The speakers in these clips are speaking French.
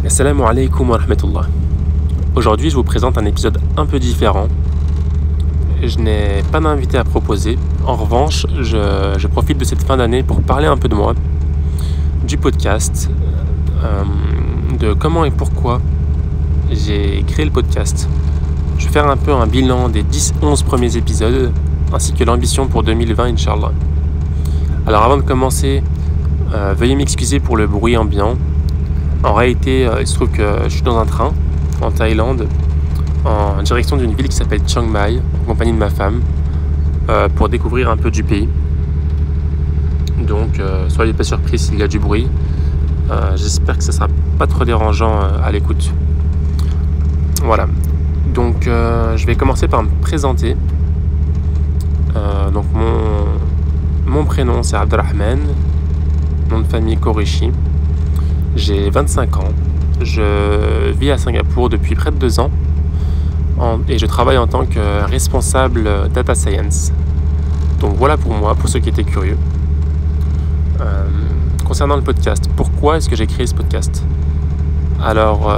Assalamu alaikum wa rahmatullah. Aujourd'hui, je vous présente un épisode un peu différent. Je n'ai pas d'invité à proposer. En revanche, je profite de cette fin d'année pour parler un peu de moi, du podcast, de comment et pourquoi j'ai créé le podcast. Je vais faire un peu un bilan des 10-11 premiers épisodes, ainsi que l'ambition pour 2020, Inch'Allah. Alors avant de commencer, veuillez m'excuser pour le bruit ambiant. En réalité, il se trouve que je suis dans un train en Thaïlande, en direction d'une ville qui s'appelle Chiang Mai, en compagnie de ma femme, pour découvrir un peu du pays. Donc, soyez pas surpris s'il y a du bruit. J'espère que ça sera pas trop dérangeant à l'écoute. Voilà. Donc, je vais commencer par me présenter. Donc, mon prénom c'est Abdelrahman, nom de famille Koreshi. J'ai 25 ans. Je vis à Singapour depuis près de 2 ans et je travaille en tant que responsable data science. Donc voilà pour moi, pour ceux qui étaient curieux. Concernant le podcast, pourquoi est-ce que j'ai créé ce podcast ? Alors,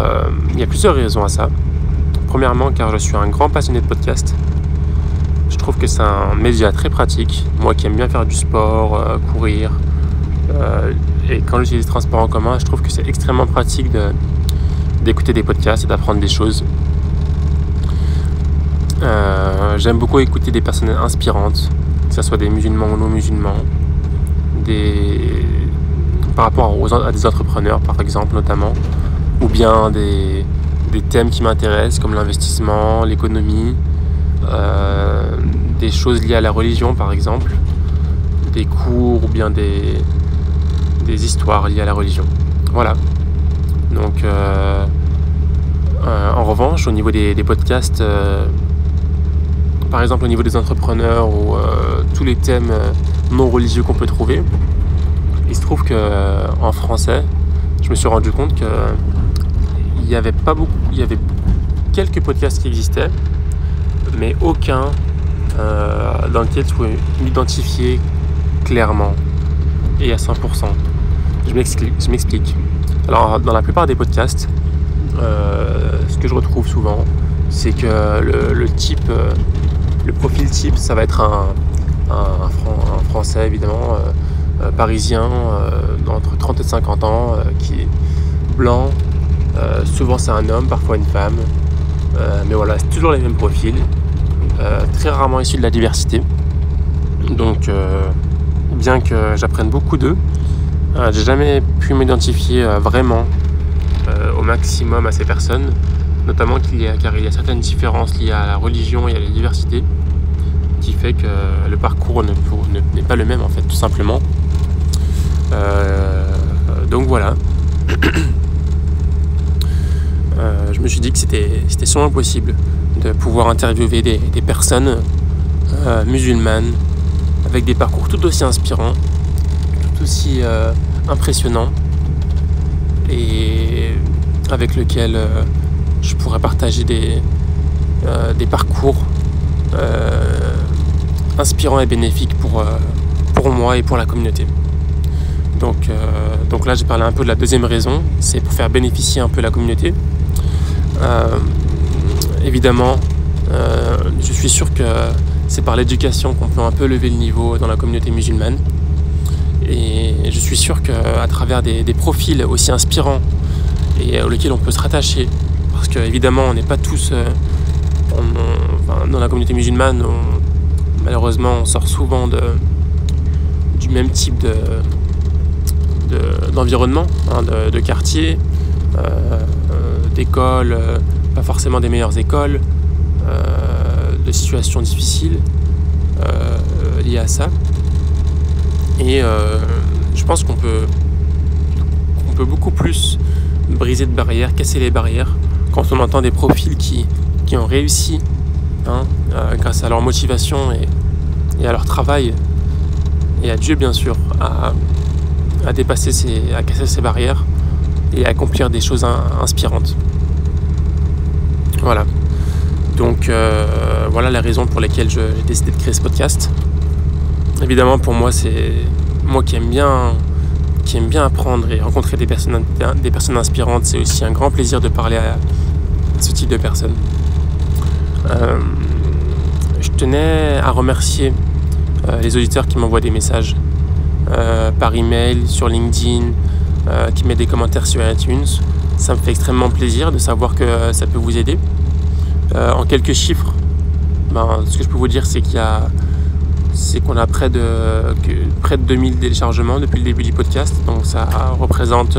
il y a plusieurs raisons à ça. Premièrement, car je suis un grand passionné de podcast. Je trouve que c'est un média très pratique. Moi qui aime bien faire du sport, courir, et quand j'utilise les transports en commun, je trouve que c'est extrêmement pratique d'écouter des podcasts et d'apprendre des choses. J'aime beaucoup écouter des personnes inspirantes, que ce soit des musulmans ou non musulmans, par rapport à des entrepreneurs par exemple notamment, ou bien des thèmes qui m'intéressent comme l'investissement, l'économie, des choses liées à la religion par exemple, des cours ou bien des histoires liées à la religion. Voilà. Donc, en revanche, au niveau des podcasts, par exemple au niveau des entrepreneurs ou tous les thèmes non religieux qu'on peut trouver, il se trouve qu'en français, je me suis rendu compte qu'il y avait quelques podcasts qui existaient, mais aucun dans lequel je pouvais m'identifier clairement et à 100%. Je m'explique. Alors, dans la plupart des podcasts, ce que je retrouve souvent, c'est que le profil type, ça va être un Français, évidemment, parisien, entre 30 et 50 ans, qui est blanc. Souvent, c'est un homme, parfois une femme. Mais voilà, c'est toujours les mêmes profils. Très rarement issus de la diversité. Donc, bien que j'apprenne beaucoup d'eux, j'ai jamais pu m'identifier vraiment au maximum à ces personnes, notamment car il y a certaines différences liées à la religion et à la diversité qui fait que le parcours n'est pas le même en fait, tout simplement. Donc voilà. Je me suis dit que c'était sûrement possible de pouvoir interviewer des personnes musulmanes avec des parcours tout aussi inspirants, tout aussi impressionnants, et avec lequel je pourrais partager des parcours inspirants et bénéfiques pour moi et pour la communauté. Donc là, j'ai parlé un peu de la deuxième raison, c'est pour faire bénéficier un peu la communauté. Évidemment, je suis sûr que c'est par l'éducation qu'on peut un peu lever le niveau dans la communauté musulmane. Et je suis sûr qu'à travers des profils aussi inspirants et auxquels on peut se rattacher, parce qu'évidemment on n'est pas tous dans la communauté musulmane, malheureusement on sort souvent du même type d'environnement, de quartier, d'école, pas forcément des meilleures écoles, de situations difficiles liées à ça. Et je pense qu'on peut beaucoup plus briser de barrières, casser les barrières, quand on entend des profils qui ont réussi grâce à leur motivation et à leur travail, et à Dieu bien sûr, à dépasser à casser ces barrières et à accomplir des choses inspirantes. Voilà. Donc voilà la raison pour laquelle j'ai décidé de créer ce podcast. Évidemment pour moi, c'est moi qui aime bien qui aime bien apprendre et rencontrer des personnes inspirantes, c'est aussi un grand plaisir de parler à ce type de personnes. Je tenais à remercier les auditeurs qui m'envoient des messages par email, sur LinkedIn, qui mettent des commentaires sur iTunes. Ça me fait extrêmement plaisir de savoir que ça peut vous aider. En quelques chiffres, ce que je peux vous dire, c'est qu'on a près de 2000 téléchargements depuis le début du podcast. Donc ça représente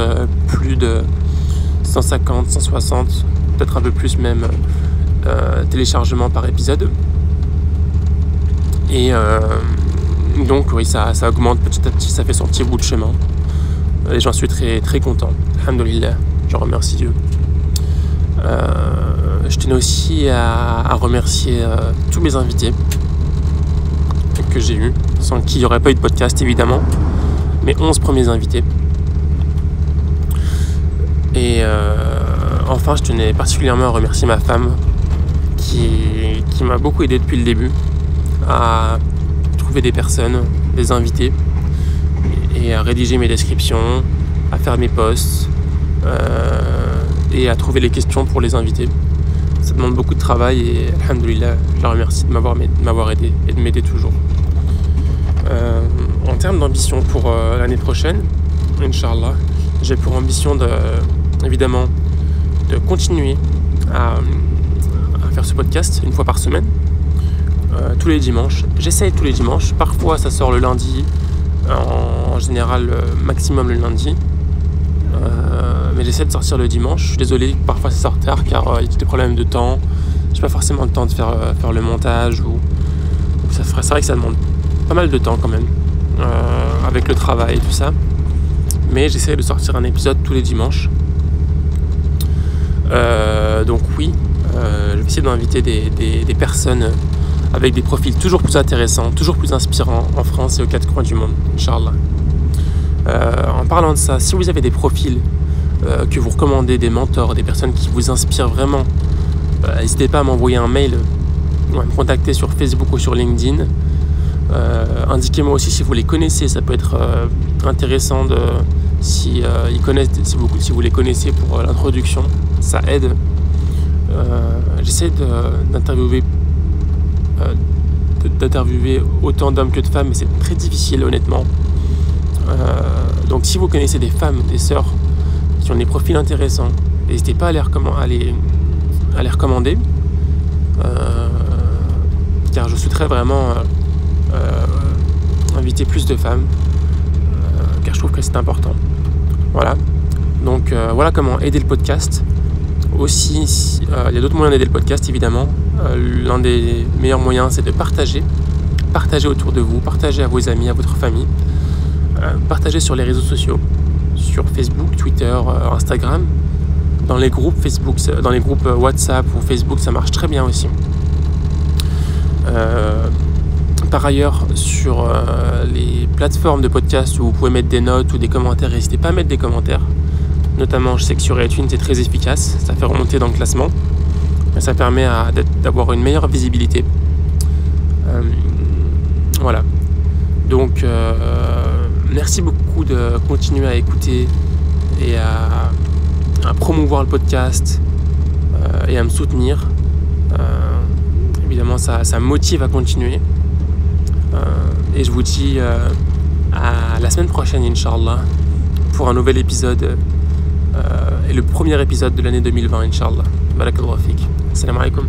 plus de 150, 160, peut-être un peu plus même, téléchargements par épisode. Et donc oui, ça augmente petit à petit, ça fait son petit bout de chemin. Et j'en suis très, très content. Alhamdoulilah, je remercie Dieu. Je tenais aussi à remercier tous mes invités que j'ai eus, sans qui il n'y aurait pas eu de podcast évidemment, mes 11 premiers invités. Et enfin, je tenais particulièrement à remercier ma femme qui m'a beaucoup aidé depuis le début à trouver des personnes, des invités, et à rédiger mes descriptions, à faire mes posts et à trouver les questions pour les invités. Ça demande beaucoup de travail et alhamdoulilah, je la remercie de m'avoir aidé et de m'aider toujours. En termes d'ambition pour l'année prochaine, Inch'Allah, j'ai pour ambition évidemment de continuer à faire ce podcast une fois par semaine, tous les dimanches. J'essaye tous les dimanches, parfois ça sort le lundi, en général maximum le lundi, mais j'essaie de sortir le dimanche. Je suis désolé, parfois ça sort tard car il y a des problèmes de temps, j'ai pas forcément le temps de faire le montage, c'est vrai que ça demande pas mal de temps quand même, avec le travail et tout ça, mais j'essaie de sortir un épisode tous les dimanches. Donc oui, je vais essayer d'inviter des personnes avec des profils toujours plus intéressants, toujours plus inspirants en France et aux quatre coins du monde, Inch'Allah. En parlant de ça, si vous avez des profils que vous recommandez, des mentors, des personnes qui vous inspirent vraiment, n'hésitez pas à m'envoyer un mail ou à me contacter sur Facebook ou sur LinkedIn. Indiquez-moi aussi si vous les connaissez, ça peut être intéressant si vous les connaissez pour l'introduction, ça aide. J'essaie d'interviewer autant d'hommes que de femmes, mais c'est très difficile honnêtement. Donc si vous connaissez des femmes, des sœurs qui ont des profils intéressants, n'hésitez pas à les recommander, car je souhaiterais vraiment inviter plus de femmes, car je trouve que c'est important. Voilà. Donc voilà comment aider le podcast. Aussi, il y a d'autres moyens d'aider le podcast évidemment. L'un des meilleurs moyens, c'est de partager autour de vous, partager à vos amis, à votre famille, partager sur les réseaux sociaux, sur Facebook, Twitter, Instagram, dans les groupes Facebook, dans les groupes WhatsApp ou Facebook, ça marche très bien aussi. Par ailleurs, sur les plateformes de podcast où vous pouvez mettre des notes ou des commentaires, n'hésitez pas à mettre des commentaires. Notamment, je sais que sur iTunes, c'est très efficace, ça fait remonter dans le classement. Ça permet d'avoir une meilleure visibilité. Voilà. Donc, merci beaucoup de continuer à écouter et à promouvoir le podcast et à me soutenir. Évidemment, ça me motive à continuer. Et je vous dis à la semaine prochaine, Inch'Allah, pour un nouvel épisode et le premier épisode de l'année 2020, Inch'Allah. Barakallahu fik. Assalamu alaikum.